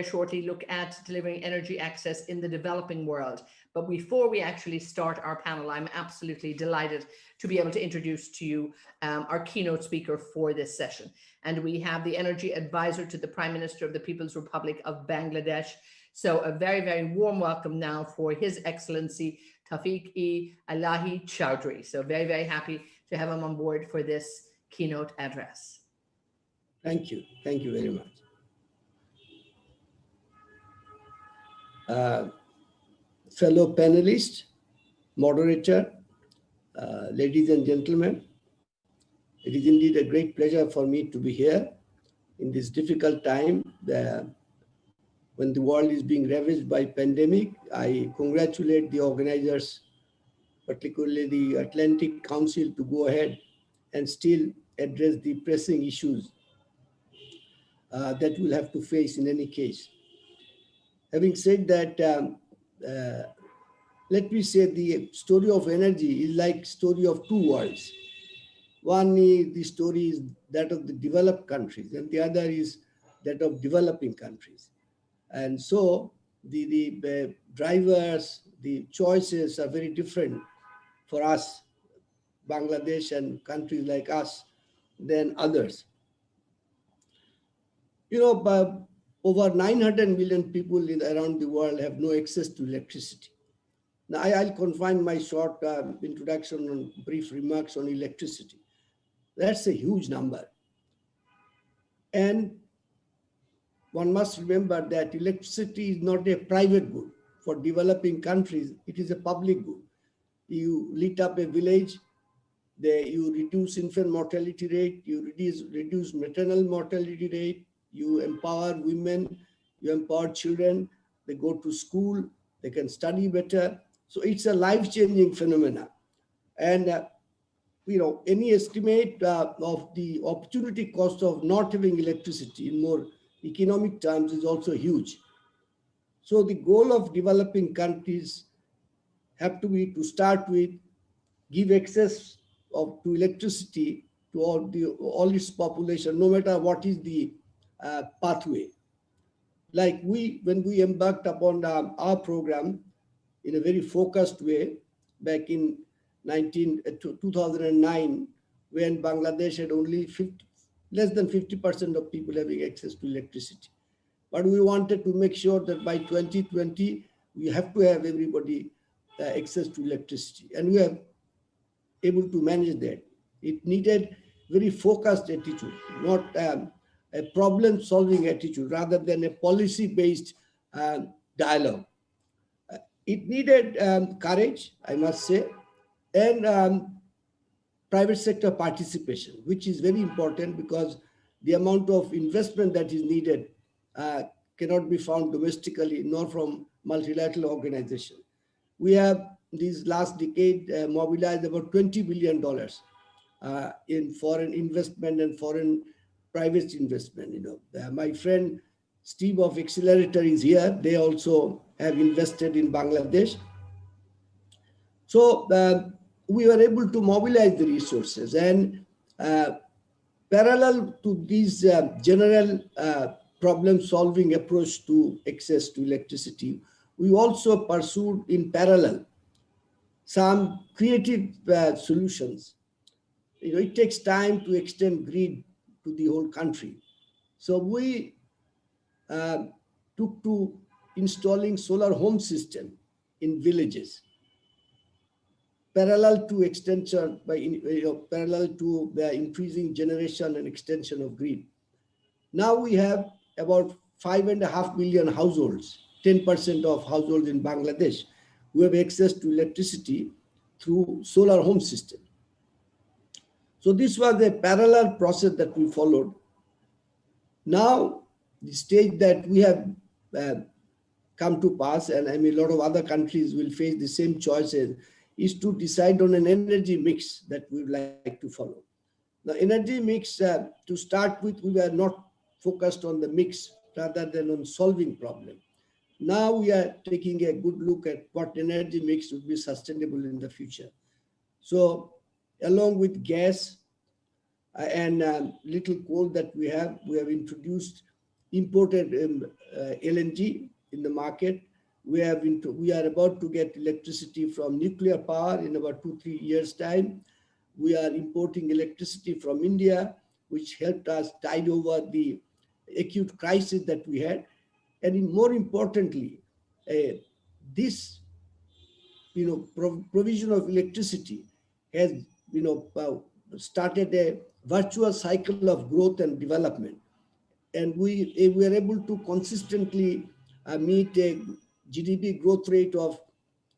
shortly look at delivering energy access in the developing world. But before we actually start our panel, I'm absolutely delighted to be able to introduce to you our keynote speaker for this session. And we have the energy advisor to the Prime Minister of the People's Republic of Bangladesh. So a very, very warm welcome now for His Excellency Tawfiq-e-Elahi Chowdhury. So very, very happy to have him on board for this keynote address. Thank you. Thank you very much. Fellow panelists, moderator, ladies and gentlemen, it is indeed a great pleasure for me to be here in this difficult time when the world is being ravaged by pandemic. I congratulate the organizers, particularly the Atlantic Council, to go ahead and still address the pressing issues that we'll have to face in any case. Having said that, let me say the story of energy is like story of two worlds. One is the story is that of the developed countries, and the other is that of developing countries. And so the drivers, the choices are very different for us, Bangladesh and countries like us, than others. You know, over 900 million people around the world have no access to electricity. Now, I'll confine my short introduction on brief remarks on electricity. That's a huge number. And one must remember that electricity is not a private good. For developing countries, it is a public good. You lit up a village, you reduce infant mortality rate, you reduce maternal mortality rate, you empower women, you empower children, they go to school, they can study better. So it's a life-changing phenomena. And you know, any estimate of the opportunity cost of not having electricity in more economic terms is also huge. So the goal of developing countries have to be to start with give access to electricity to all its population, no matter what is the pathway. Like when we embarked upon our program in a very focused way back in 2009, when Bangladesh had only less than 50% of people having access to electricity. But we wanted to make sure that by 2020, we have to have everybody access to electricity. And we are able to manage that. It needed very focused attitude, not a problem-solving attitude, rather than a policy-based dialogue. It needed courage, I must say, and private sector participation, which is very important because the amount of investment that is needed cannot be found domestically nor from multilateral organizations. We have this last decade mobilized about $20 billion in foreign investment and foreign private investment. You know, my friend Steve of Excelerate is here. They also have invested in Bangladesh. So we were able to mobilize the resources, and parallel to this general problem-solving approach to access to electricity, we also pursued in parallel some creative solutions. You know, it takes time to extend grid to the whole country. So we took to installing solar home system in villages, parallel to extension parallel to the increasing generation and extension of grid. Now we have about 5.5 million households, 10% of households in Bangladesh, who have access to electricity through solar home system. So this was a parallel process that we followed. Now, the stage that we have come to pass, and I mean a lot of other countries will face the same choices, is to decide on an energy mix that we would like to follow. The energy mix, to start with, we were not focused on the mix rather than on solving problem. Now we are taking a good look at what energy mix would be sustainable in the future. So along with gas and little coal that we have introduced imported LNG in the market. We are about to get electricity from nuclear power in about 2-3 years' time. We are importing electricity from India, which helped us tide over the acute crisis that we had. And more importantly, this provision of electricity has started a virtuous cycle of growth and development. And we are able to consistently meet a GDP growth rate of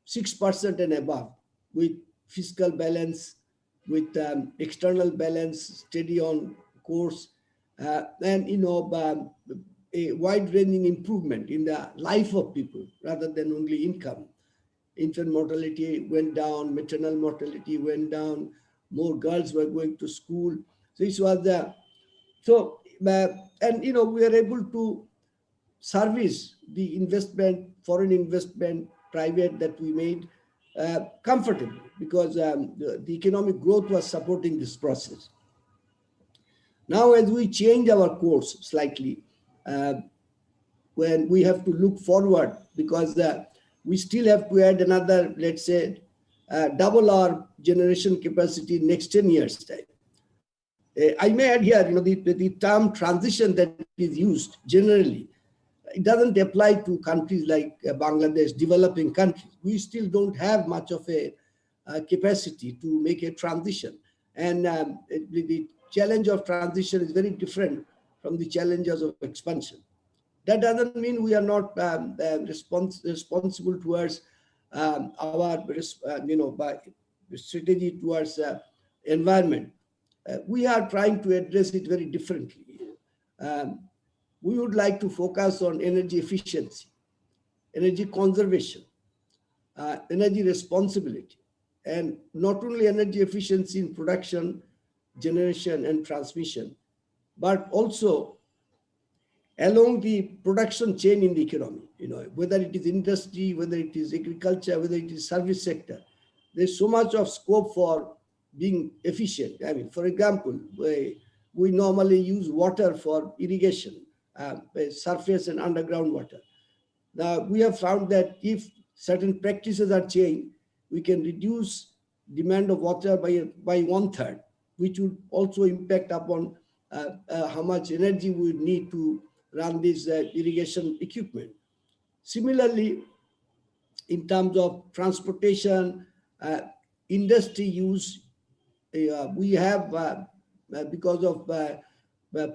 6% and above, with fiscal balance, with external balance steady on course, and a wide-ranging improvement in the life of people rather than only income. Infant mortality went down, maternal mortality went down, more girls were going to school. So this was the and we are able to service the investment, foreign investment, private that we made comfortably, because the economic growth was supporting this process. Now, as we change our course slightly, when we have to look forward, because we still have to add another, let's say, double our generation capacity next 10 years' time. I may add here, the term transition that is used generally, it doesn't apply to countries like Bangladesh, developing countries. We still don't have much of a capacity to make a transition. And the challenge of transition is very different from the challenges of expansion. That doesn't mean we are not responsible towards our strategy towards environment. We are trying to address it very differently. We would like to focus on energy efficiency, energy conservation, energy responsibility, and not only energy efficiency in production, generation, and transmission, but also along the production chain in the economy, whether it is industry, whether it is agriculture, whether it is service sector. There's so much of scope for being efficient. I mean, for example, we normally use water for irrigation, surface and underground water. Now, we have found that if certain practices are changed, we can reduce demand of water by 1/3, which would also impact upon how much energy we would need to run this irrigation equipment. Similarly, in terms of transportation, industry use, we have, because of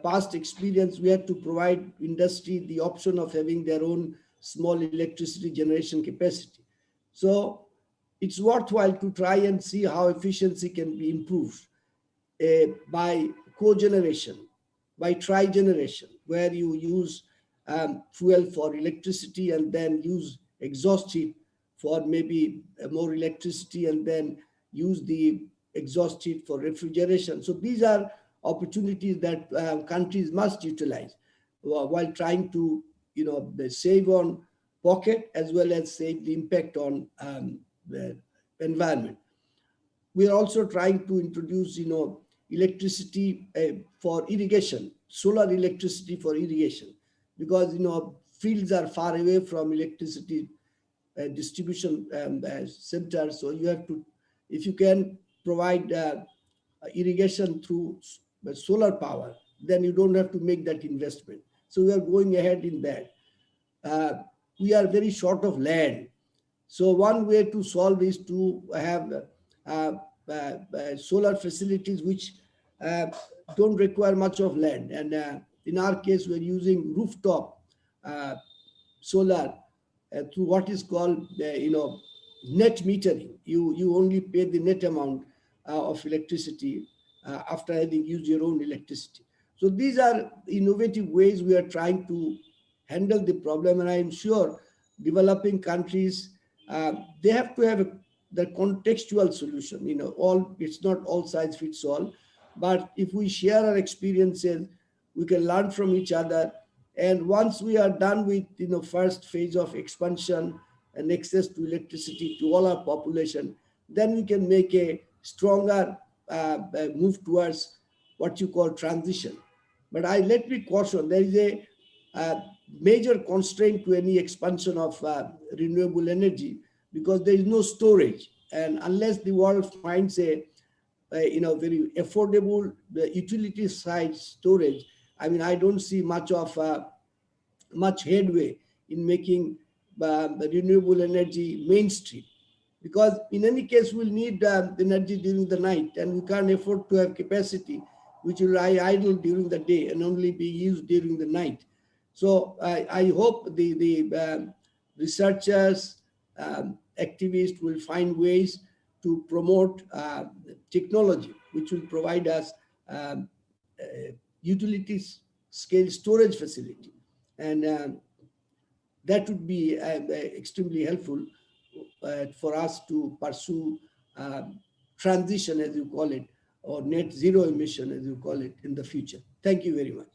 past experience, we had to provide industry the option of having their own small electricity generation capacity. So it's worthwhile to try and see how efficiency can be improved by cogeneration, by tri-generation, where you use fuel for electricity and then use exhaust heat for maybe more electricity, and then use the exhaust heat for refrigeration. So these are opportunities that countries must utilize while trying to save on pocket as well as save the impact on the environment. We are also trying to introduce electricity for irrigation, solar electricity for irrigation, because fields are far away from electricity distribution centers. So you have to, if you can provide irrigation through solar power, then you don't have to make that investment. So we are going ahead in that. We are very short of land. So one way to solve is to have solar facilities which don't require much of land. And in our case, we're using rooftop solar through what is called net metering. You only pay the net amount of electricity after having used your own electricity. So these are innovative ways we are trying to handle the problem. And I'm sure developing countries, they have to have the contextual solution. It's not all size fits all. But if we share our experiences, we can learn from each other. And once we are done with first phase of expansion and access to electricity to all our population, then we can make a stronger move towards what you call transition. But let me caution, there is a major constraint to any expansion of renewable energy, because there is no storage. And unless the world finds a very affordable utility side storage, I mean, I don't see much headway in making the renewable energy mainstream. Because in any case, we'll need energy during the night, and we can't afford to have capacity which will lie idle during the day and only be used during the night. So I hope the researchers, activists will find ways to promote technology which will provide us utilities scale storage facility. And that would be extremely helpful for us to pursue transition, as you call it, or net zero emission, as you call it, in the future. Thank you very much.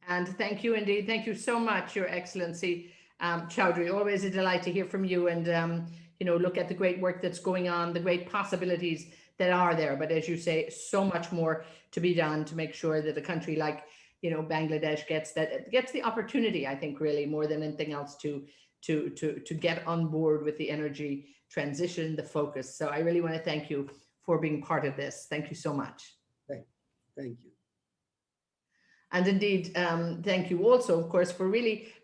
And thank you indeed. Thank you so much, Your Excellency Chowdhury. Always a delight to hear from you and look at the great work that's going on, the great possibilities that are there. But as you say, so much more to be done to make sure that a country like Bangladesh gets the opportunity, I think, really more than anything else, to get on board with the energy transition, the focus. So I really want to thank you for being part of this. Thank you so much. Thank you. And indeed, thank you also, of course, for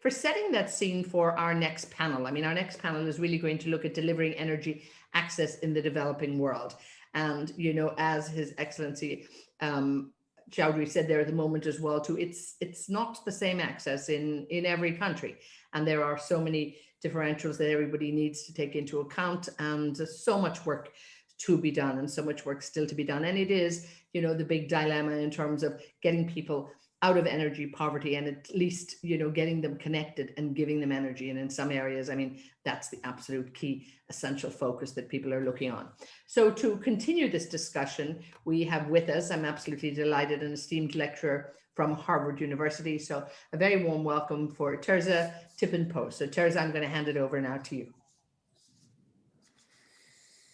setting that scene for our next panel. I mean, our next panel is really going to look at delivering energy access in the developing world. And, as His Excellency Chowdhury said there at the moment as well, too, it's not the same access in every country. And there are so many differentials that everybody needs to take into account, and so much work to be done and so much work still to be done. And it is, the big dilemma in terms of getting people out of energy poverty and at least, getting them connected and giving them energy. And in some areas, I mean, that's the absolute key, essential focus that people are looking on. So to continue this discussion, we have with us, I'm absolutely delighted, an esteemed lecturer from Harvard University. So a very warm welcome for Terzah Tippin. So Terzah, I'm going to hand it over now to you.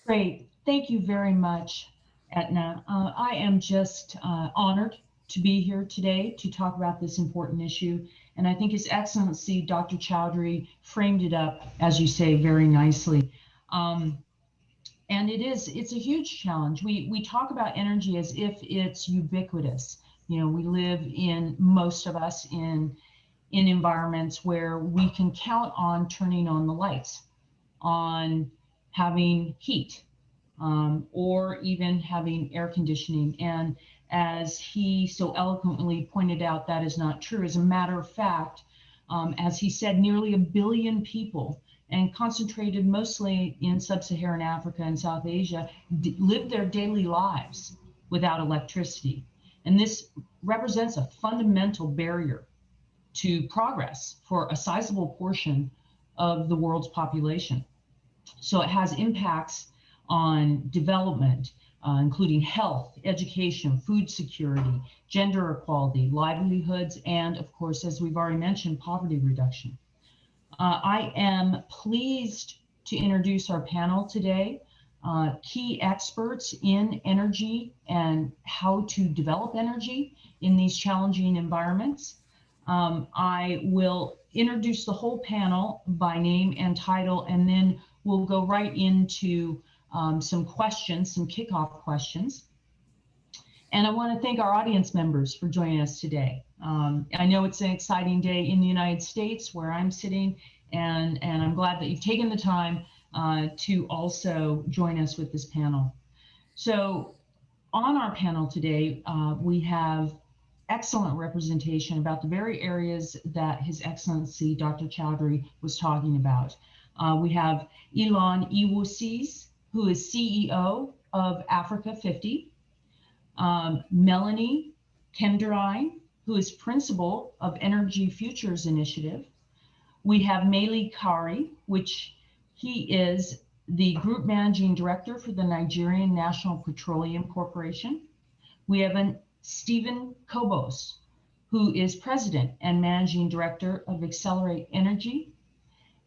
Great. Thank you very much, Etna. I am just honored to be here today to talk about this important issue. And I think His Excellency, Dr. Chowdhury, framed it up, as you say, very nicely. And it's a huge challenge. We talk about energy as if it's ubiquitous. We live most of us in environments where we can count on turning on the lights, on having heat, or even having air conditioning. And as he so eloquently pointed out, that is not true. As a matter of fact, as he said, nearly 1 billion people, and concentrated mostly in sub-Saharan Africa and South Asia, live their daily lives without electricity. And this represents a fundamental barrier to progress for a sizable portion of the world's population. So it has impacts on development, including health, education, food security, gender equality, livelihoods, and of course, as we've already mentioned, poverty reduction. I am pleased to introduce our panel today, key experts in energy and how to develop energy in these challenging environments. I will introduce the whole panel by name and title, and then we'll go right into some questions, some kickoff questions. And I want to thank our audience members for joining us today. I know it's an exciting day in the United States where I'm sitting, and I'm glad that you've taken the time to also join us with this panel. So on our panel today, we have excellent representation about the very areas that His Excellency Dr. Chowdhury was talking about. We have Alain, who is CEO of Africa 50, Melanie, Kenderdine, who is principal of Energy Futures Initiative. We have Mele, which he is the group managing director for the Nigerian National Petroleum Corporation. We have Stephen Kobos, who is president and managing director of Excelerate Energy.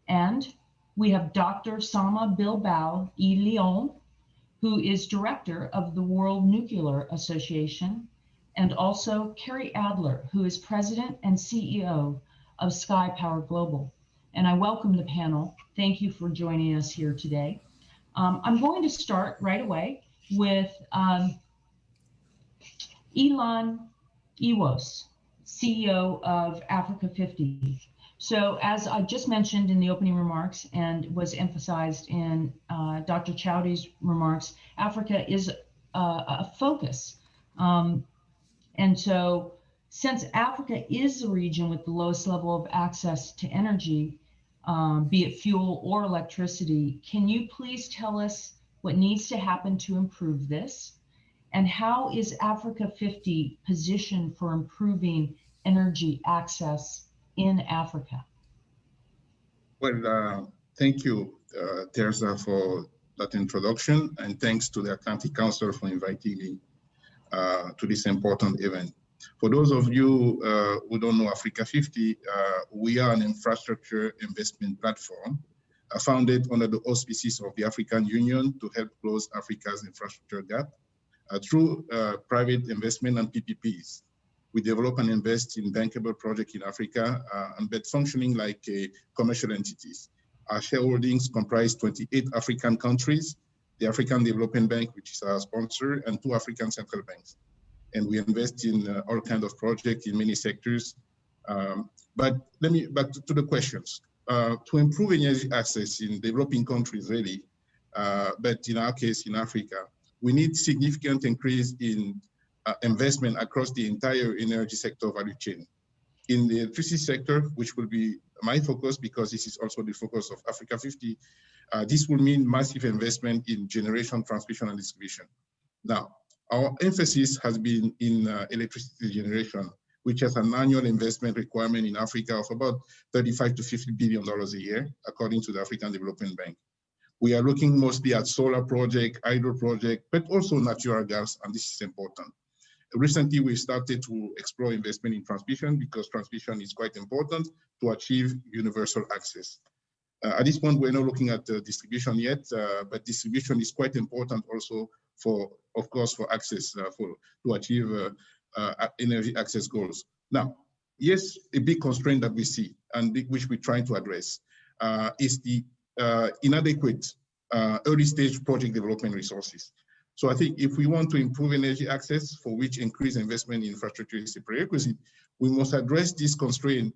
And we have Dr. Sama Bilbao-e León, who is director of the World Nuclear Association and also Kerry Adler, who is President and CEO of SkyPower Global. And I welcome the panel. Thank you for joining us here today. I'm going to start right away with Alain Ewos, CEO of Africa 50. So as I just mentioned in the opening remarks and was emphasized in Dr. Chowdhury's remarks, Africa is a focus. And so since Africa is the region with the lowest level of access to energy, be it fuel or electricity, can you please tell us what needs to happen to improve this? And how is Africa 50 positioned for improving energy access in Africa? Well, thank you, Terzah, for that introduction, and thanks to the Atlantic Council for inviting me to this important event. For those of you who don't know Africa 50, we are an infrastructure investment platform founded under the auspices of the African Union to help close Africa's infrastructure gap through private investment and PPPs. We develop and invest in bankable projects in Africa, but functioning like commercial entities. Our shareholdings comprise 28 African countries, the African Development Bank, which is our sponsor, and 2 African central banks. And we invest in all kinds of projects in many sectors. But let me back to the questions. To improve energy access in developing countries, really, but in our case, in Africa, we need significant increase in investment across the entire energy sector value chain. In the electricity sector, which will be my focus because this is also the focus of Africa 50, this will mean massive investment in generation, transmission, and distribution. Now, our emphasis has been in electricity generation, which has an annual investment requirement in Africa of about $35 to $50 billion a year, according to the African Development Bank. We are looking mostly at solar project, hydro project, but also natural gas, and this is important. Recently, we started to explore investment in transmission because transmission is quite important to achieve universal access. At this point, we're not looking at distribution yet, but distribution is quite important also for, of course, for access, to achieve energy access goals. Now, yes, a big constraint that we see and which we're trying to address is the inadequate early stage project development resources. So I think if we want to improve energy access, for which increased investment in infrastructure is a prerequisite, we must address this constraint.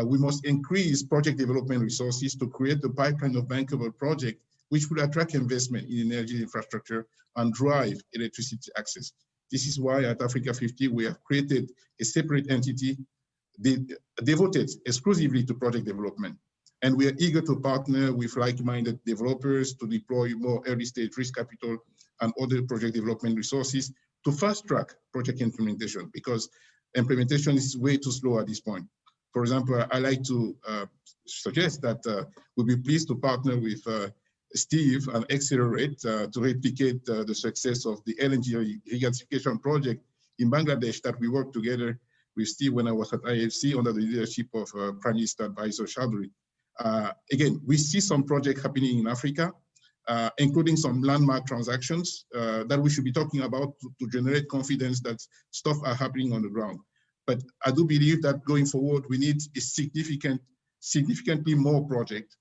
We must increase project development resources to create the pipeline of bankable projects which will attract investment in energy infrastructure and drive electricity access. This is why at Africa 50, we have created a separate entity devoted exclusively to project development. And we are eager to partner with like-minded developers to deploy more early-stage risk capital and other project development resources to fast-track project implementation, because implementation is way too slow at this point. For example, I like to suggest that we'll be pleased to partner with Steve and Excelerate to replicate the success of the LNG regasification project in Bangladesh that we worked together with Steve when I was at IFC under the leadership of Prime Minister Advisor Chowdhury. Again, we see some projects happening in Africa, including some landmark transactions that we should be talking about to generate confidence that stuff are happening on the ground. But I do believe that going forward, we need a significantly more project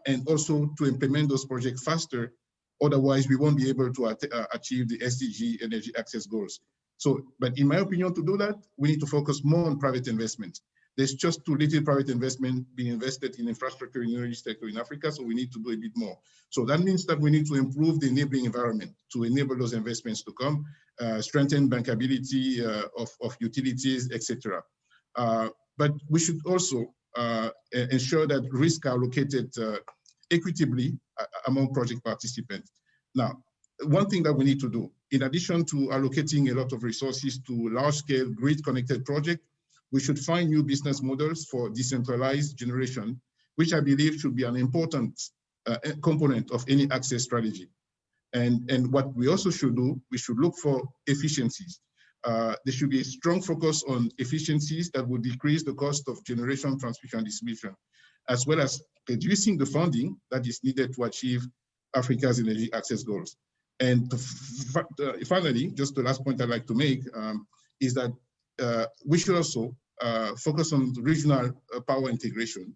and also to implement those projects faster. Otherwise, we won't be able to achieve the SDG energy access goals. So, but in my opinion, to do that, we need to focus more on private investment. There's just too little private investment being invested in infrastructure in the energy sector in Africa, so we need to do a bit more. So that means that we need to improve the enabling environment to enable those investments to come, strengthen bankability of utilities, etc. But we should also ensure that risks are allocated equitably among project participants. Now, one thing that we need to do, in addition to allocating a lot of resources to large-scale grid-connected projects, we should find new business models for decentralized generation, which I believe should be an important component of any access strategy. And what we also should do, we should look for efficiencies. There should be a strong focus on efficiencies that would decrease the cost of generation, transmission, and distribution, as well as reducing the funding that is needed to achieve Africa's energy access goals. And finally, just the last point I'd like to make, is that we should also focus on regional power integration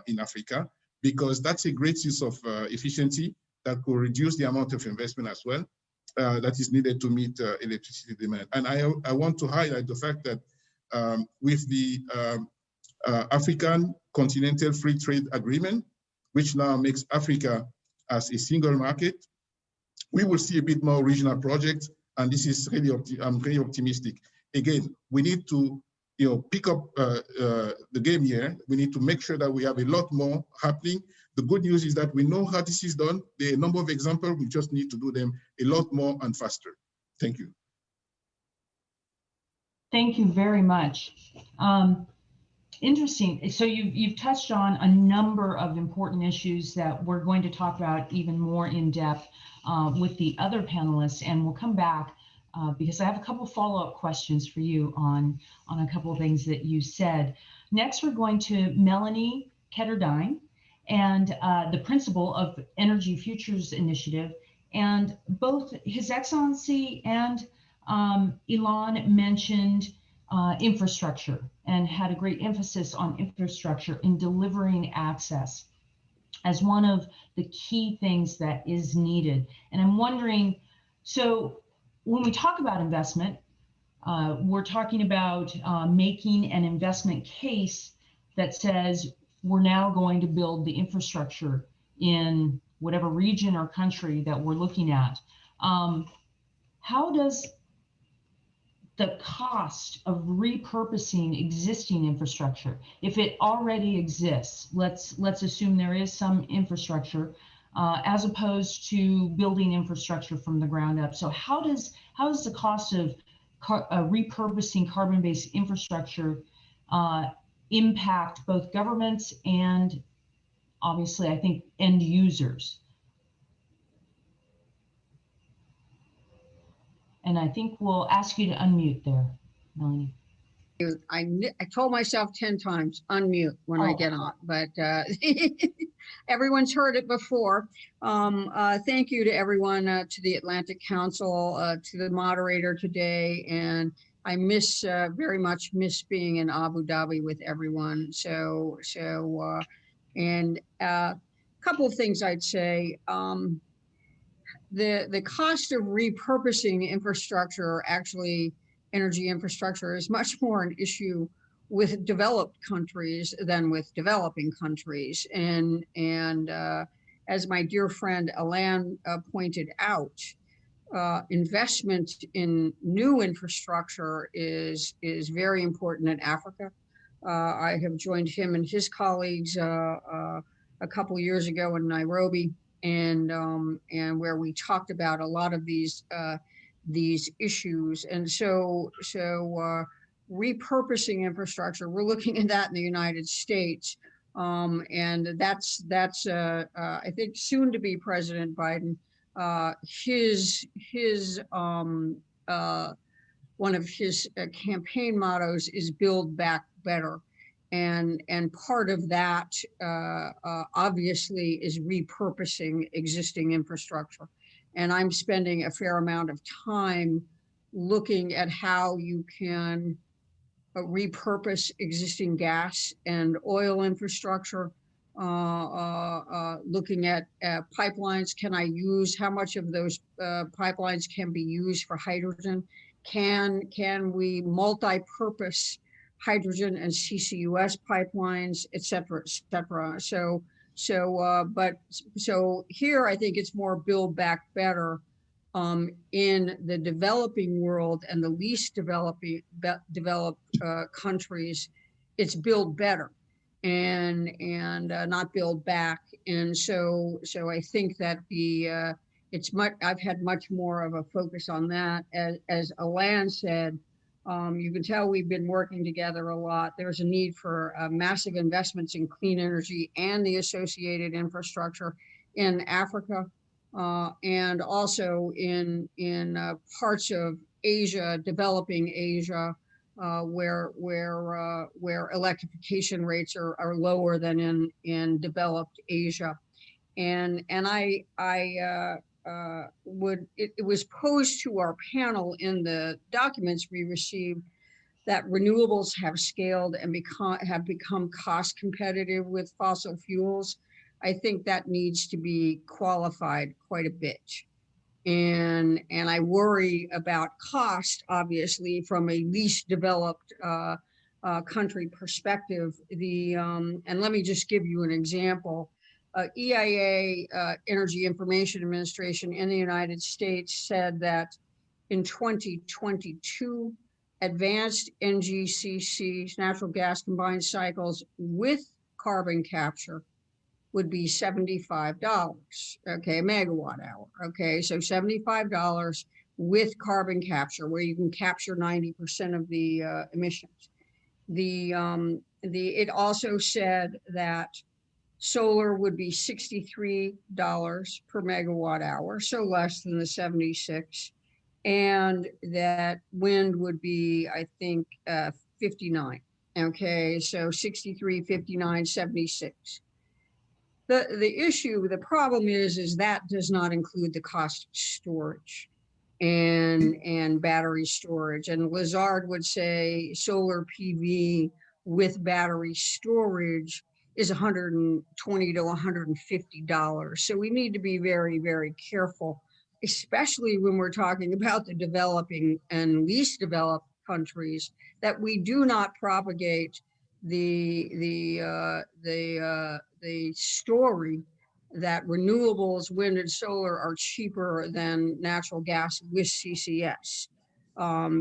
in Africa, because that's a great use of efficiency that could reduce the amount of investment as well that is needed to meet electricity demand. And I want to highlight the fact that with the African Continental Free Trade Agreement, which now makes Africa as a single market, we will see a bit more regional projects, and this is really, I'm very optimistic. Again, we need to pick up the game here. We need to make sure that we have a lot more happening. The good news is that we know how this is done. There are a number of examples. We just need to do them a lot more and faster. Thank you. Thank you very much. Interesting. So you've touched on a number of important issues that we're going to talk about even more in depth with the other panelists, and we'll come back because I have a couple follow-up questions for you on a couple of things that you said. Next, we're going to Melanie Kenderdine, and the principal of Energy Futures Initiative. And both His Excellency and Alain mentioned infrastructure and had a great emphasis on infrastructure in delivering access as one of the key things that is needed. And I'm wondering, so when we talk about investment, we're talking about making an investment case that says we're now going to build the infrastructure in whatever region or country that we're looking at. How does the cost of repurposing existing infrastructure, if it already exists, let's assume there is some infrastructure, as opposed to building infrastructure from the ground up. So how does the cost of repurposing carbon-based infrastructure impact both governments and obviously, I think, end users? And I think we'll ask you to unmute there, Melanie. I told myself 10 times, unmute when I get on, but everyone's heard it before. Thank you to everyone, to the Atlantic Council, to the moderator today. And I very much miss being in Abu Dhabi with everyone. And a couple of things I'd say. The cost of repurposing infrastructure, actually energy infrastructure, is much more an issue with developed countries than with developing countries. And as my dear friend Alain pointed out, investment in new infrastructure is very important in Africa. I have joined him and his colleagues a couple of years ago in Nairobi, and where we talked about a lot of these issues. And so repurposing infrastructure, we're looking at that in the United States, and that's I think soon to be President Biden, his one of his campaign mottos is "Build Back Better." And part of that obviously is repurposing existing infrastructure. And I'm spending a fair amount of time looking at how you can repurpose existing gas and oil infrastructure, looking at pipelines. Can I use, how much of those pipelines can be used for hydrogen? Can we multi-purpose hydrogen and CCUS pipelines, et cetera, et cetera. So here I think it's more build back better in the developing world and the least developed countries. It's build better and not build back. And so I think that I've had much more of a focus on that. As Alain said, you can tell we've been working together a lot. There's a need for massive investments in clean energy and the associated infrastructure in Africa, and also in parts of Asia, developing Asia, where electrification rates are lower than in developed Asia. And I it was posed to our panel in the documents we received that renewables have scaled and have become cost competitive with fossil fuels. I think that needs to be qualified quite a bit. And I worry about cost, obviously, from a least developed country perspective. And let me just give you an example. EIA, Energy Information Administration in the United States, said that in 2022, advanced NGCCs, natural gas combined cycles with carbon capture, would be $75, okay, a megawatt hour, okay, so $75 with carbon capture, where you can capture 90% of the emissions. It also said that solar would be $63 per megawatt hour, so less than the 76, and that wind would be, I think, 59, okay, so 63, 59, 76. The problem is that does not include the cost of storage and battery storage. And Lazard would say solar PV with battery storage is $120 to $150. So we need to be very, very careful, especially when we're talking about the developing and least developed countries, that we do not propagate the story that renewables, wind and solar, are cheaper than natural gas with CCS,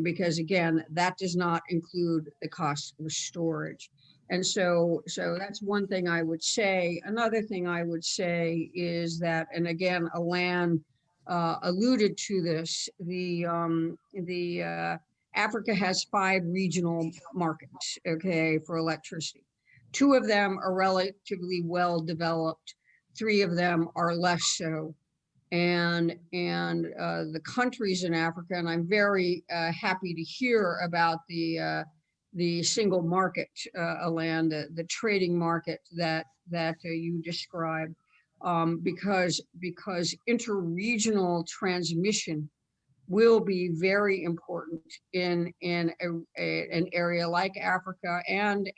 because again, that does not include the cost of storage. And so that's one thing I would say. Another thing I would say is that, and again, Alain alluded to this, Africa has 5 regional markets, okay, for electricity. 2 of them are relatively well developed. 3 of them are less so. And the countries in Africa, and I'm very happy to hear about the single market, Alain, the trading market that you described, because interregional transmission will be very important in an area like Africa and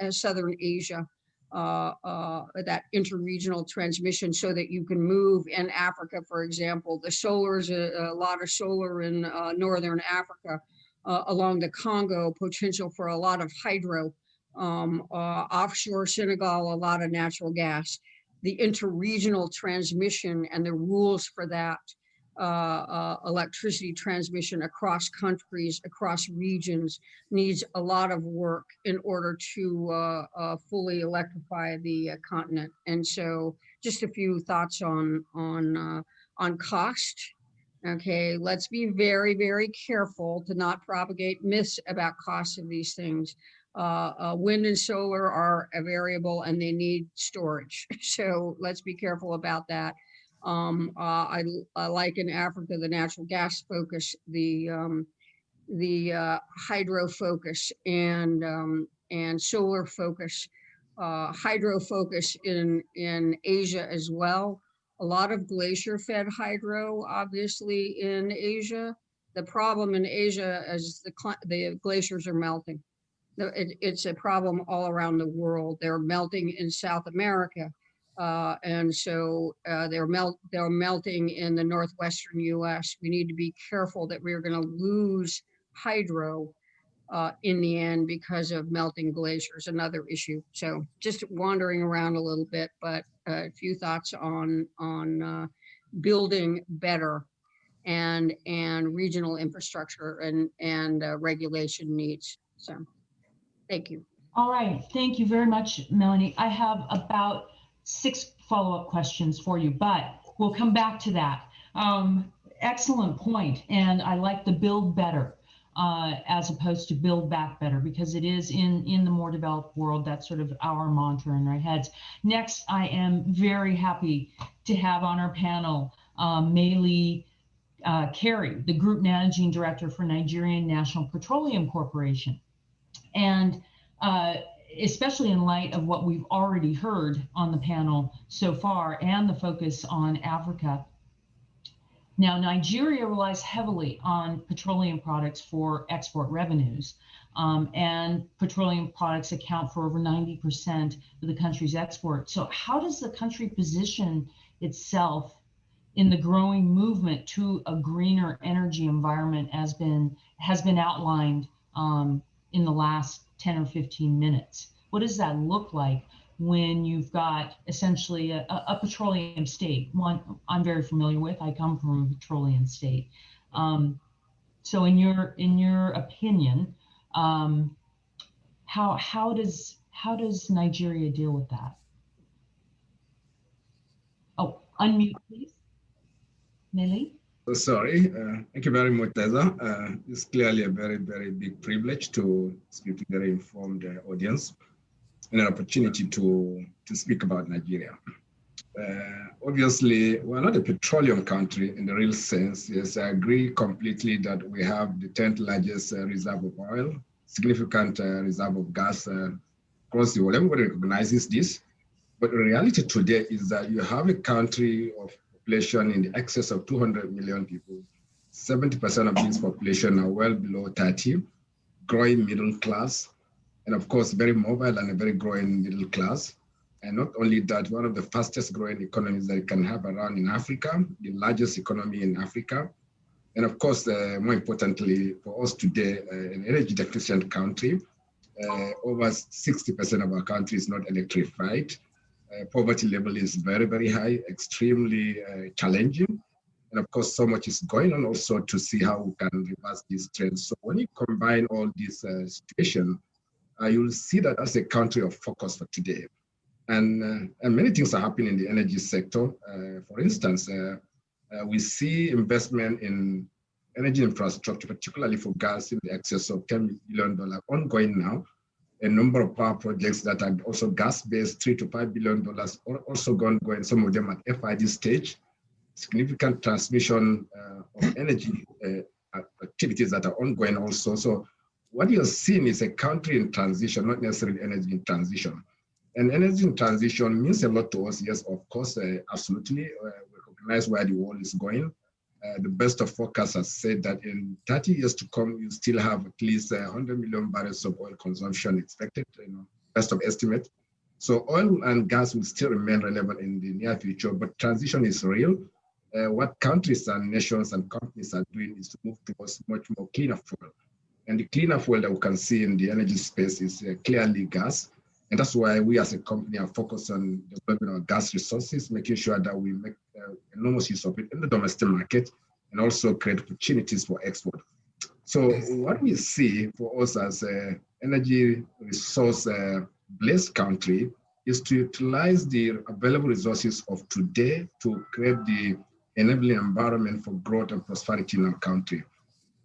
Southern Asia, that interregional transmission, so that you can move in Africa, for example. The solar's a lot of solar in Northern Africa, along the Congo, potential for a lot of hydro, offshore Senegal, a lot of natural gas. The interregional transmission and the rules for that, electricity transmission across countries, across regions, needs a lot of work in order to fully electrify the continent. And so just a few thoughts on cost. Okay, let's be very, very careful to not propagate myths about costs of these things. Wind and solar are a variable and they need storage. So let's be careful about that. I like in Africa the natural gas focus, the hydro focus, and solar focus, hydro focus in Asia as well. A lot of glacier-fed hydro, obviously, in Asia. The problem in Asia is the glaciers are melting. It's a problem all around the world. They're melting in South America. And so they're melting in the northwestern US. We need to be careful that we're going to lose hydro in the end because of melting glaciers, another issue. So just wandering around a little bit, but a few thoughts on building better and regional infrastructure and regulation needs. So thank you. All right, thank you very much, Melanie. I have about 6 follow-up questions for you, but we'll come back to that. Excellent point, and I like the build better as opposed to build back better, because it is in the more developed world, that's sort of our mantra in our heads. Next, I am very happy to have on our panel Mele Kerry, the Group Managing Director for Nigerian National Petroleum Corporation. And especially in light of what we've already heard on the panel so far and the focus on Africa, Now, Nigeria relies heavily on petroleum products for export revenues, and petroleum products account for over 90% of the country's export. So how does the country position itself in the growing movement to a greener energy environment has been outlined in the last 10 or 15 minutes? What does that look like when you've got essentially a petroleum state? One I'm very familiar with. I come from a petroleum state. So in your opinion, how does Nigeria deal with that? Oh, unmute, please. Mele? Sorry, thank you very much, Terzah. It's clearly a very, very big privilege to speak to a very informed audience and an opportunity to speak about Nigeria. Obviously, we're not a petroleum country in the real sense. Yes, I agree completely that we have the 10th largest reserve of oil, significant reserve of gas across the world. Everybody recognizes this. But the reality today is that you have a country of population in the excess of 200 million people. 70% of this population are well below 30, growing middle class, and of course, very mobile and a very growing middle class. And not only that, one of the fastest growing economies that you can have around in Africa, the largest economy in Africa. And of course, more importantly for us today, an energy deficient country. Over 60% of our country is not electrified. Poverty level is very, very high, extremely challenging. And of course, so much is going on also to see how we can reverse these trends. So when you combine all these situations, you'll see that as a country of focus for today. And many things are happening in the energy sector. For instance, we see investment in energy infrastructure, particularly for gas, in the excess of $10 billion ongoing now. A number of power projects that are also gas-based, $3 to $5 billion, are also going, some of them at FID stage. Significant transmission of energy activities that are ongoing also. So what you're seeing is a country in transition, not necessarily energy in transition. And energy in transition means a lot to us. Yes, of course, absolutely. We recognize where the world is going. The best of forecasts has said that in 30 years to come, you still have at least 100 million barrels of oil consumption expected, best of estimate. So oil and gas will still remain relevant in the near future, but transition is real. What countries and nations and companies are doing is to move towards much more cleaner fuel. And the cleaner fuel that we can see in the energy space is clearly gas. And that's why we as a company are focused on developing our gas resources, making sure that we make enormous use of it in the domestic market and also create opportunities for export. So what we see for us as an energy resource blessed country is to utilize the available resources of today to create the enabling environment for growth and prosperity in our country.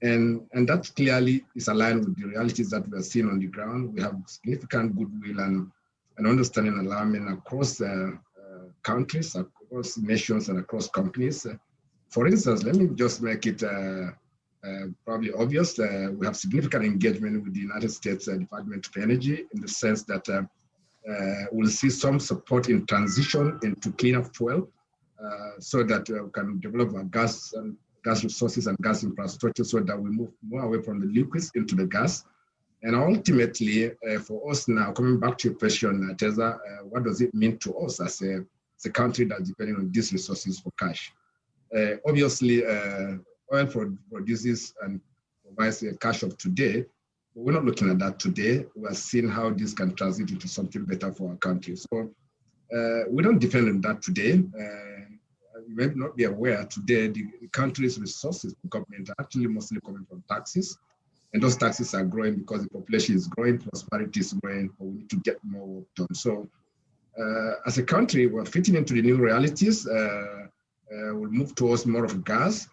And that clearly is aligned with the realities that we are seeing on the ground. We have significant goodwill and understanding and alignment across countries, across nations, and across companies. For instance, let me just make it probably obvious. We have significant engagement with the United States Department of Energy in the sense that we'll see some support in transition into cleaner fuel so that we can develop our gas resources and gas infrastructure so that we move more away from the liquids into the gas. And ultimately, for us now, coming back to your question, Terzah, what does it mean to us as a country that's depending on these resources for cash? Obviously, oil produces and provides the cash of today, but we're not looking at that today. We're seeing how this can transit into something better for our country. So we don't depend on that today. You may not be aware today, the country's resources for government are actually mostly coming from taxes. And those taxes are growing because the population is growing, prosperity is growing, but we need to get more work done. So as a country, we're fitting into the new realities. We'll move towards more of gas.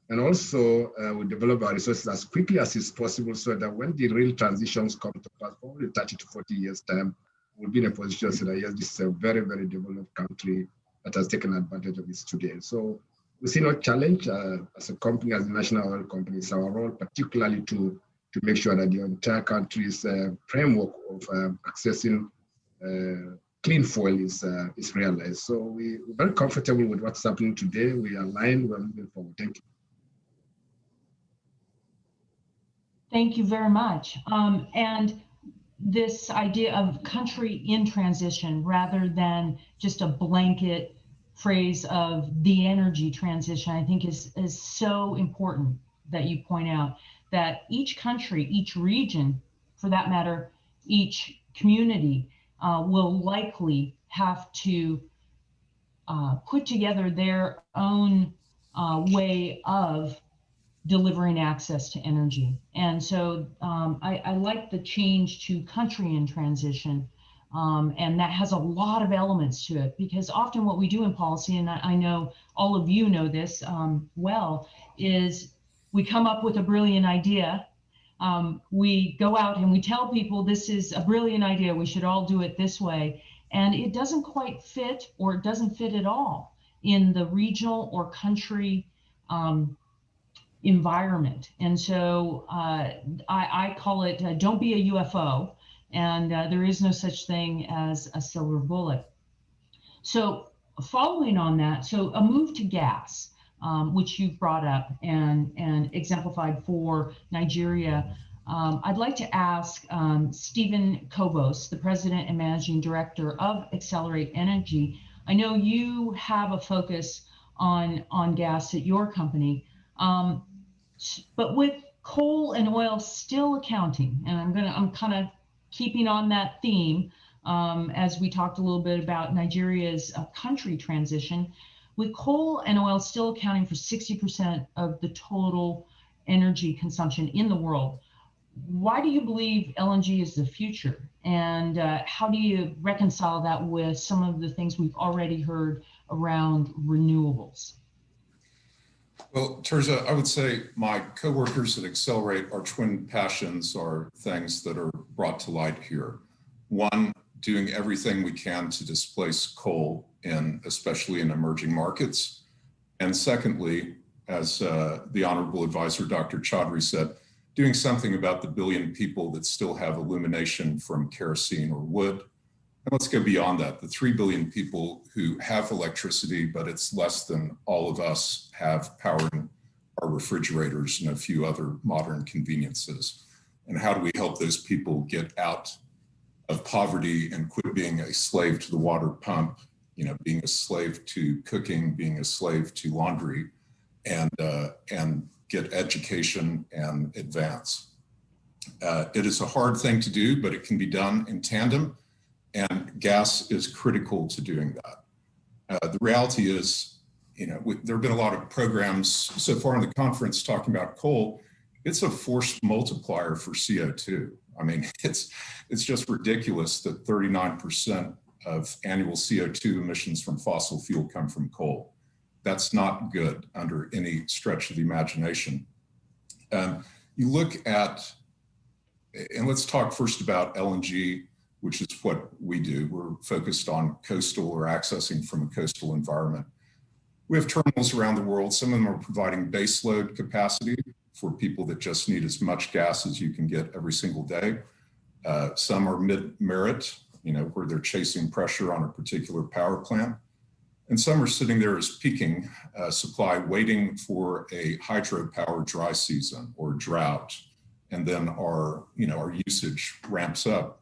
And also we develop our resources as quickly as is possible so that when the real transitions come to pass, probably 30 to 40 years time, we'll be in a position to say that yes, this is a very, very developed country that has taken advantage of this today. So we see no challenge as a company, as a national oil company. It's our role particularly to make sure that the entire country's framework of accessing clean fuel is realized. So we're very comfortable with what's happening today. We are aligned, we're moving forward. Thank you. Thank you very much. And this idea of country in transition rather than just a blanket phrase of the energy transition, I think is so important that you point out that each country, each region, for that matter, each community will likely have to put together their own way of delivering access to energy. And so I like the change to country in transition, and that has a lot of elements to it, because often what we do in policy, and I know all of you know this well, is we come up with a brilliant idea. We go out and we tell people this is a brilliant idea, we should all do it this way. And it doesn't quite fit, or it doesn't fit at all in the regional or country environment. And so I call it don't be a UFO, and there is no such thing as a silver bullet. So following on that, so a move to gas, which you've brought up and exemplified for Nigeria. I'd like to ask Stephen Kobos, the President and Managing Director of Excelerate Energy. I know you have a focus on gas at your company. But with coal and oil still accounting, and I'm kind of keeping on that theme as we talked a little bit about Nigeria's country transition, with coal and oil still accounting for 60% of the total energy consumption in the world. Why do you believe LNG is the future? And how do you reconcile that with some of the things we've already heard around renewables? Well, Terzah, I would say my coworkers at Excelerate, our twin passions are things that are brought to light here. One, doing everything we can to displace coal, especially in emerging markets. And secondly, as the Honorable Advisor, Dr. Chowdhury said, doing something about the billion people that still have illumination from kerosene or wood. And let's go beyond that, the 3 billion people who have electricity, but it's less than all of us have powering our refrigerators and a few other modern conveniences. And how do we help those people get out of poverty and quit being a slave to the water pump, being a slave to cooking, being a slave to laundry, and get education and advance. It is a hard thing to do, but it can be done in tandem. And gas is critical to doing that. The reality is, there have been a lot of programs so far in the conference talking about coal. It's a force multiplier for CO2. I mean, it's just ridiculous that 39% of annual CO2 emissions from fossil fuel come from coal. That's not good under any stretch of the imagination. You look at, and let's talk first about LNG, which is what we do. We're focused on coastal or accessing from a coastal environment. We have terminals around the world. Some of them are providing baseload capacity for people that just need as much gas as you can get every single day. Some are mid-merit, where they're chasing pressure on a particular power plant. And some are sitting there as peaking supply, waiting for a hydropower dry season or drought. And then our usage ramps up.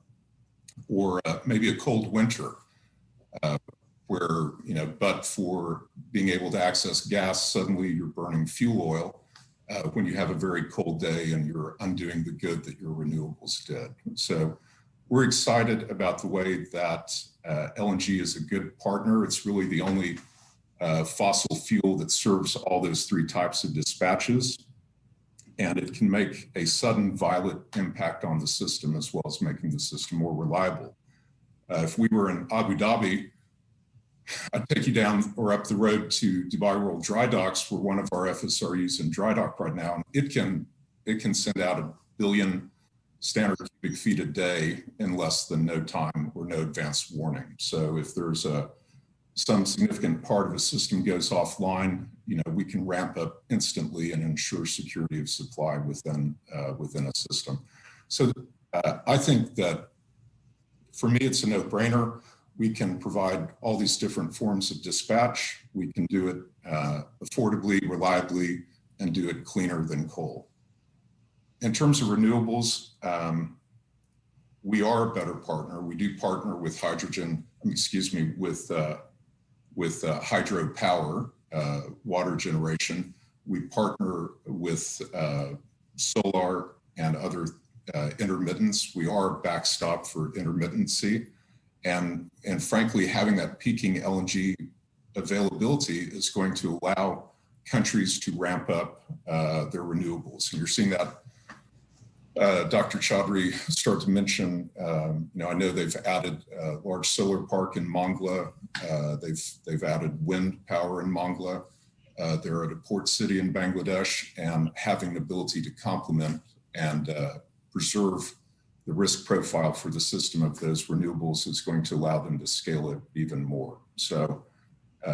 Or maybe a cold winter where, but for being able to access gas, suddenly you're burning fuel oil when you have a very cold day and you're undoing the good that your renewables did. So we're excited about the way that LNG is a good partner. It's really the only fossil fuel that serves all those three types of dispatches. And it can make a sudden violent impact on the system as well as making the system more reliable. If we were in Abu Dhabi, I'd take you down or up the road to Dubai World Dry Docks, where one of our FSRUs in dry dock right now. It can send out 1 billion standard cubic feet a day in less than no time or no advance warning. So if there's some significant part of a system goes offline, we can ramp up instantly and ensure security of supply within a system. So I think that for me, it's a no-brainer. we can provide all these different forms of dispatch. We can do it affordably, reliably, and do it cleaner than coal. In terms of renewables, we are a better partner. We do partner with with hydropower, water generation. We partner with solar and other intermittents. We are a backstop for intermittency. And frankly, having that peaking LNG availability is going to allow countries to ramp up their renewables. And you're seeing that Dr. Chowdhury started to mention, I know they've added a large solar park in Mongla. They've added wind power in Mongla. They're at a port city in Bangladesh, and having the ability to complement and preserve the risk profile for the system of those renewables is going to allow them to scale it even more. So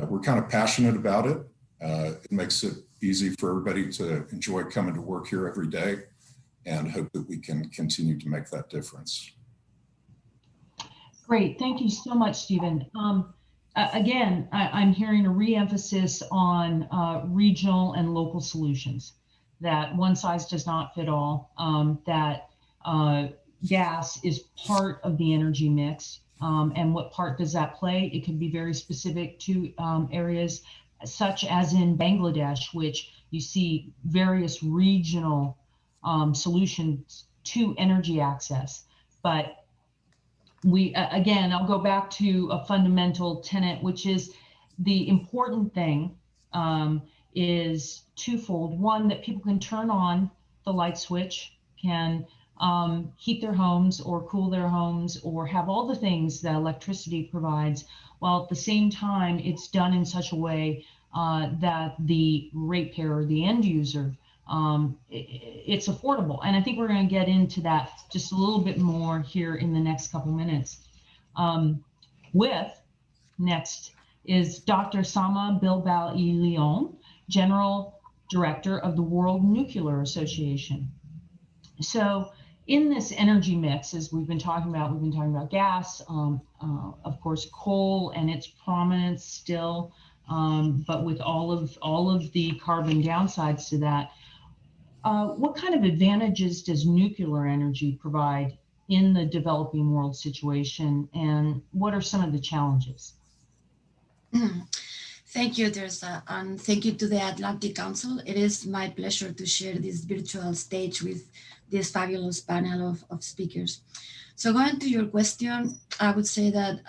we're kind of passionate about it. It makes it easy for everybody to enjoy coming to work here every day, and hope that we can continue to make that difference. Great, thank you so much, Stephen. Again, I'm hearing a re-emphasis on regional and local solutions, that one size does not fit all, that gas is part of the energy mix, and what part does that play? It can be very specific to areas such as in Bangladesh, which you see various regional solutions to energy access. But we, again, I'll go back to a fundamental tenet, which is the important thing is twofold. One, that people can turn on the light switch, can heat their homes or cool their homes or have all the things that electricity provides, while at the same time it's done in such a way that the ratepayer, the end user, it's affordable. And I think we're going to get into that just a little bit more here in the next couple minutes. Next is Dr. Sama Bilbao-León, General Director of the World Nuclear Association. So in this energy mix, as we've been talking about gas, of course, coal and its prominence still, but with all of the carbon downsides to that. What kind of advantages does nuclear energy provide in the developing world situation, and what are some of the challenges? Thank you, Terzah, and thank you to the Atlantic Council. It is my pleasure to share this virtual stage with this fabulous panel of speakers. So going to your question, I would say that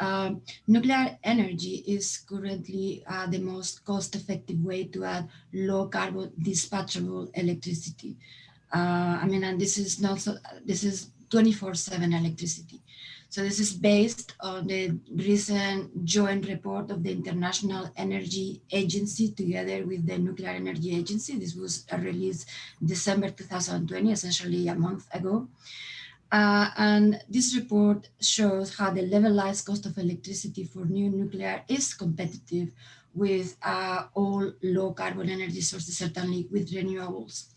nuclear energy is currently the most cost-effective way to add low-carbon dispatchable electricity. And this is 24/7 electricity. So this is based on the recent joint report of the International Energy Agency together with the Nuclear Energy Agency. This was released December 2020, essentially a month ago. And this report shows how the levelized cost of electricity for new nuclear is competitive with all low carbon energy sources, certainly with renewables.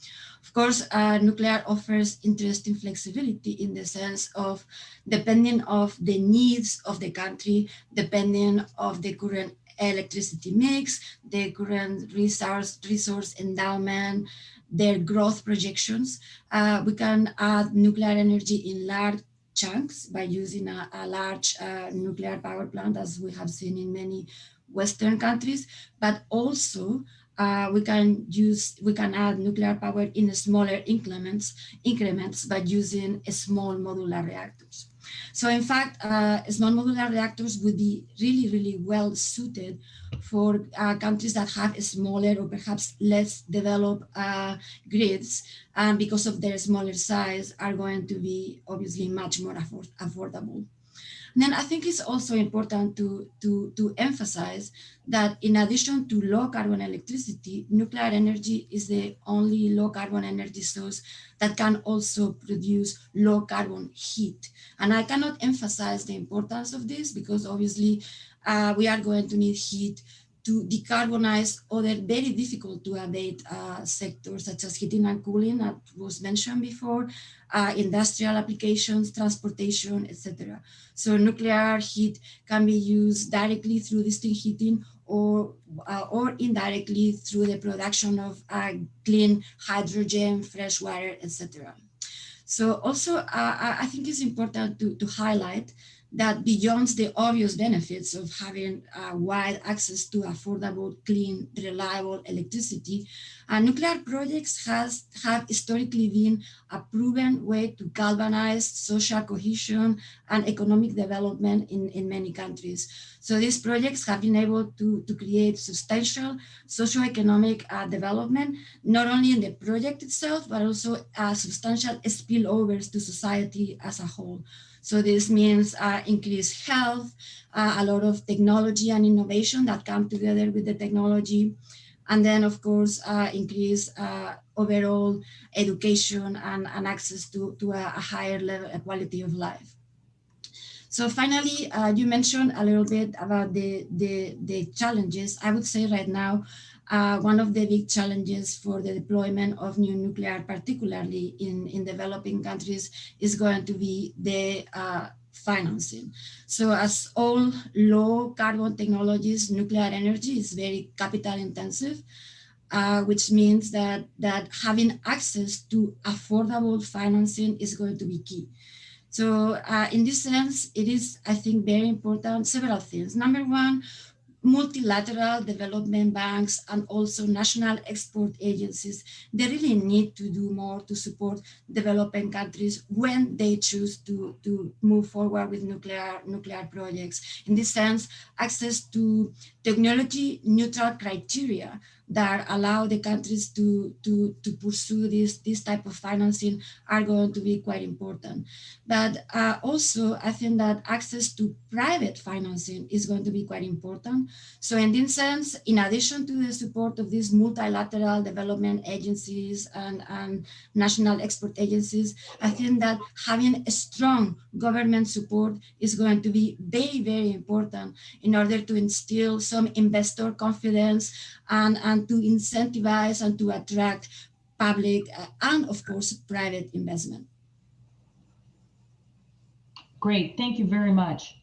Of course, nuclear offers interesting flexibility in the sense of depending on the needs of the country, depending on the current electricity mix, the current resource endowment, their growth projections. We can add nuclear energy in large chunks by using a large nuclear power plant, as we have seen in many Western countries, but also we can add nuclear power in smaller increments by using small modular reactors. So in fact, small modular reactors would be really, really well suited for countries that have smaller or perhaps less developed grids, and because of their smaller size are going to be obviously much more affordable. And then I think it's also important to emphasize that in addition to low carbon electricity, nuclear energy is the only low carbon energy source that can also produce low carbon heat. And I cannot emphasize the importance of this because obviously we are going to need heat to decarbonize other very difficult to abate sectors such as heating and cooling, that was mentioned before, industrial applications, transportation, etc. So nuclear heat can be used directly through district heating or indirectly through the production of clean hydrogen, fresh water, etc. So also, I think it's important to highlight that beyond the obvious benefits of having wide access to affordable, clean, reliable electricity, nuclear projects have historically been a proven way to galvanize social cohesion and economic development in many countries. So these projects have been able to create substantial socioeconomic development, not only in the project itself, but also substantial spillovers to society as a whole. So this means increased health, a lot of technology and innovation that come together with the technology, and then of course increase overall education and access to a higher level of quality of life. So finally, you mentioned a little bit about the challenges. I would say right now, one of the big challenges for the deployment of new nuclear, particularly in developing countries, is going to be the financing. So as all low carbon technologies, nuclear energy is very capital intensive, which means that having access to affordable financing is going to be key. So in this sense, it is, I think, very important, several things. Number one, multilateral development banks and also national export agencies, they really need to do more to support developing countries when they choose to move forward with nuclear projects. In this sense, access to technology neutral criteria that allow the countries to pursue this type of financing are going to be quite important. But also, I think that access to private financing is going to be quite important. So in this sense, in addition to the support of these multilateral development agencies and national export agencies, I think that having a strong government support is going to be very, very important in order to instill some investor confidence and to incentivize and to attract public and of course private investment. Great, thank you very much.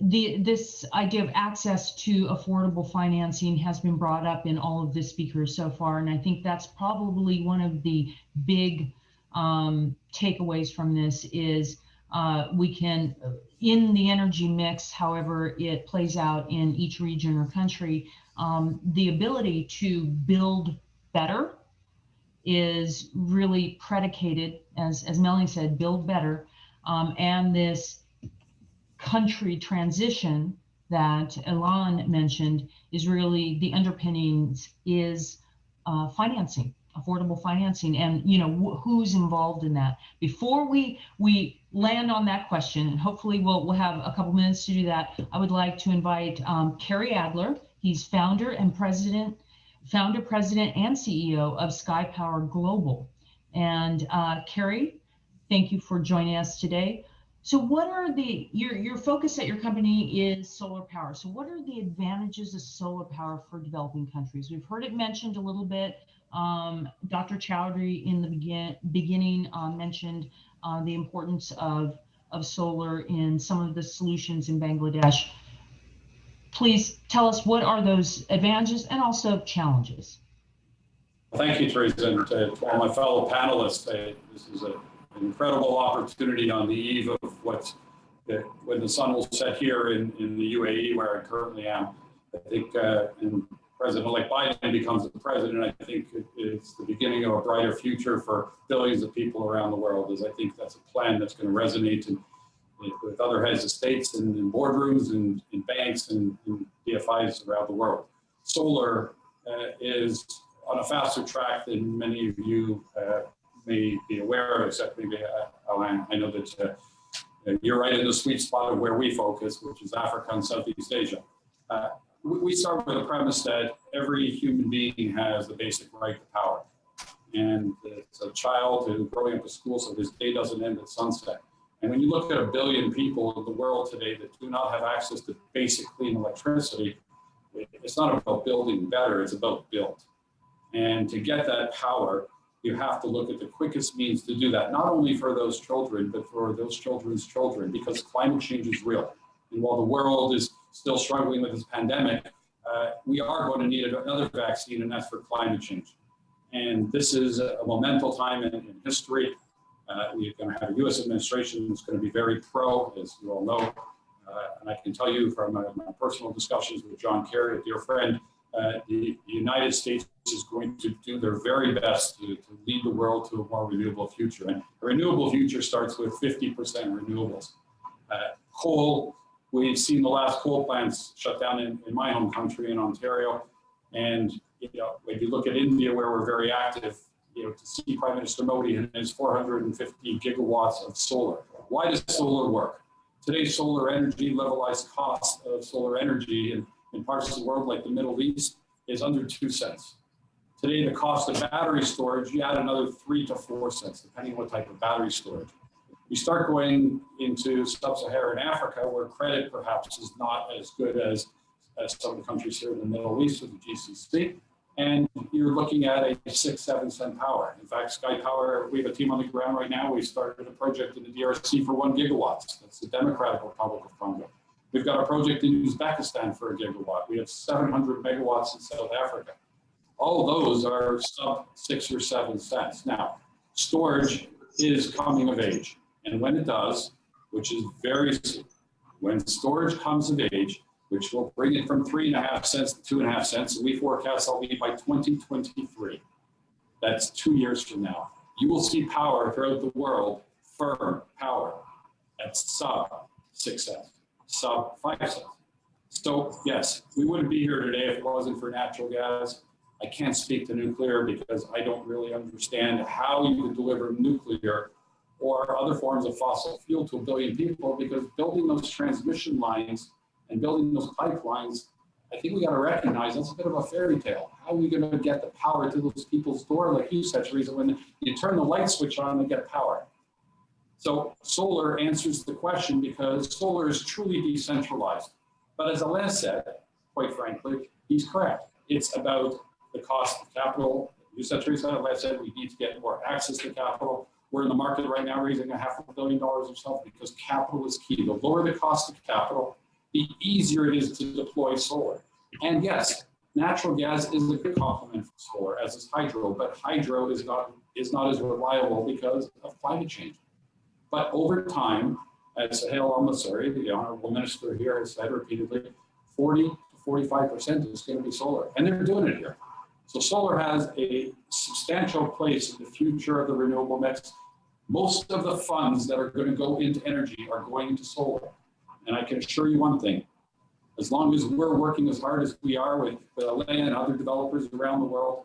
This idea of access to affordable financing has been brought up in all of the speakers so far, and I think that's probably one of the big takeaways from this is we can, in the energy mix, however it plays out in each region or country, the ability to build better is really predicated, as Melanie said, build better, and this country transition that Alain mentioned is really the underpinnings is financing, affordable financing, and who's involved in that. Before we land on that question, and hopefully we'll have a couple minutes to do that, I would like to invite Kerry Adler. He's founder, president, and CEO of SkyPower Global. And Kerry, thank you for joining us today. So what are your focus at your company is solar power. So what are the advantages of solar power for developing countries? We've heard it mentioned a little bit. Dr. Chowdhury in the beginning mentioned the importance of solar in some of the solutions in Bangladesh. Please tell us what are those advantages and also challenges. Thank you, Terzah, and to all my fellow panelists. This is an incredible opportunity on the eve of when the sun will set here in the UAE, where I currently am. I think, and President-elect Biden becomes the president, I think it's the beginning of a brighter future for billions of people around the world, as I think that's a plan that's going to resonate with other heads of states and in boardrooms and in banks and DFIs around the world. Solar is on a faster track than many of you may be aware of, except maybe Alain. I know that you're right in the sweet spot of where we focus, which is Africa and Southeast Asia. We start with the premise that every human being has the basic right to power. And it's a child who's growing up in school, so his day doesn't end at sunset. And when you look at 1 billion people in the world today that do not have access to basic clean electricity, It's not about building better, it's about build. And to get that power, you have to look at the quickest means to do that, not only for those children, but for those children's children, because climate change is real. And while the world is still struggling with this pandemic, we are going to need another vaccine, and that's for climate change. And this is a monumental time in history. We're going to have a U.S. administration that's going to be very pro, as you all know. And I can tell you from my personal discussions with John Kerry, a dear friend, the United States is going to do their very best to lead the world to a more renewable future. And a renewable future starts with 50% renewables. Coal, we've seen the last coal plants shut down in my home country in Ontario. And if you look at India, where we're very active, to see Prime Minister Modi and his 450 gigawatts of solar. Why does solar work? Today's solar energy, levelized cost of solar energy in parts of the world like the Middle East is under 2 cents. Today, the cost of battery storage, you add another 3 to 4 cents, depending on what type of battery storage. We start going into sub-Saharan Africa, where credit perhaps is not as good as some of the countries here in the Middle East with the GCC. And you're looking at a 6-7 cent power. In fact, SkyPower, we have a team on the ground right now. We started a project in the DRC for 1 gigawatt. That's the Democratic Republic of Congo. We've got a project in Uzbekistan for 1 gigawatt. We have 700 megawatts in South Africa. All those are sub 6 or 7 cents. Now, storage is coming of age. And when it does, which is very soon, when storage comes of age, which will bring it from 3.5 cents to 2.5 cents, and we forecast that'll be by 2023. That's 2 years from now. You will see power throughout the world, firm power, at sub 6 cents, sub 5 cents. So yes, we wouldn't be here today if it wasn't for natural gas. I can't speak to nuclear because I don't really understand how you would deliver nuclear or other forms of fossil fuel to 1 billion people, because building those transmission lines and building those pipelines, I think we got to recognize that's a bit of a fairy tale. How are we going to get the power to those people's door, like you said, Terzah, when you turn the light switch on to get power? So solar answers the question, because solar is truly decentralized. But as Alain said, quite frankly, he's correct. It's about the cost of capital. You said, Terzah, Alain said we need to get more access to capital. We're in the market right now raising $500 million or so, because capital is key. The lower the cost of capital, the easier it is to deploy solar. And yes, natural gas is a good complement for solar, as is hydro, but hydro is not as reliable because of climate change. But over time, as Sahel al-Masri, the honorable minister here, has said repeatedly, 40 to 45% is going to be solar, and they're doing it here. So solar has a substantial place in the future of the renewable mix. Most of the funds that are going to go into energy are going into solar. And I can assure you one thing, as long as we're working as hard as we are with Alain and other developers around the world,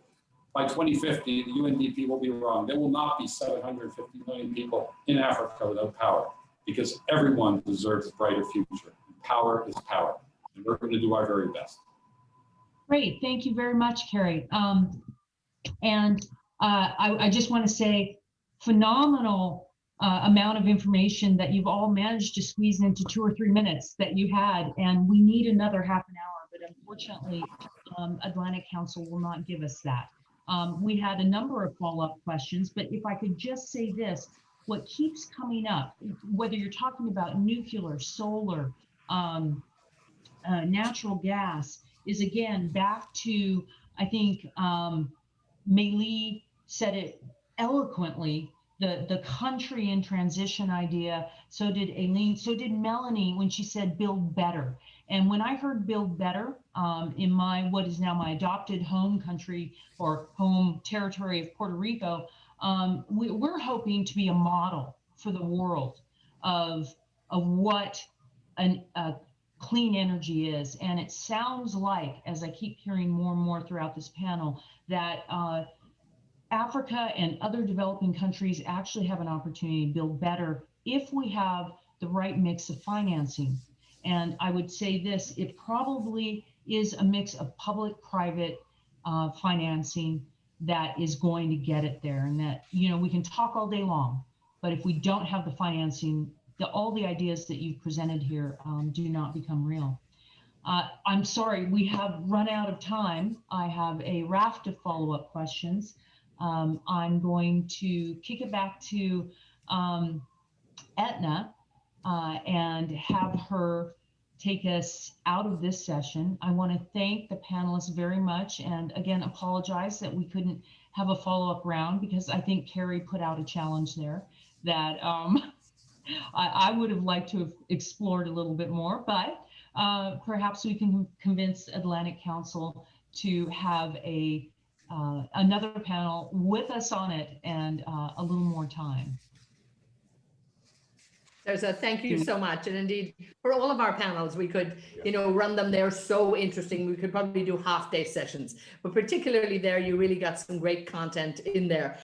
by 2050, the UNDP will be wrong. There will not be 750 million people in Africa without power, because everyone deserves a brighter future. Power is power, and we're going to do our very best. Great, thank you very much, Kerry. I just want to say, phenomenal amount of information that you've all managed to squeeze into 2 or 3 minutes that you had, and we need another half an hour, but unfortunately, Atlantic Council will not give us that. We had a number of follow-up questions, but if I could just say this, what keeps coming up, whether you're talking about nuclear, solar, natural gas, is again back to, I think Mele said it eloquently, the country in transition idea. So did Alain, so did Melanie when she said build better. And when I heard build better in what is now my adopted home country or home territory of Puerto Rico, we're hoping to be a model for the world of what a clean energy is. And it sounds like, as I keep hearing more and more throughout this panel, that Africa and other developing countries actually have an opportunity to build better if we have the right mix of financing. And I would say this, it probably is a mix of public-private financing that is going to get it there. And that, we can talk all day long, but if we don't have the financing, all the ideas that you've presented here do not become real. I'm sorry, we have run out of time. I have a raft of follow-up questions. I'm going to kick it back to Etna and have her take us out of this session. I want to thank the panelists very much, and again, apologize that we couldn't have a follow-up round, because I think Kerry put out a challenge there that I would have liked to have explored a little bit more, but perhaps we can convince Atlantic Council to have a another panel with us on it and a little more time. Terzah, thank you so much. And indeed, for all of our panels, we could, run them. They're so interesting. We could probably do half-day sessions, but particularly there, you really got some great content in there.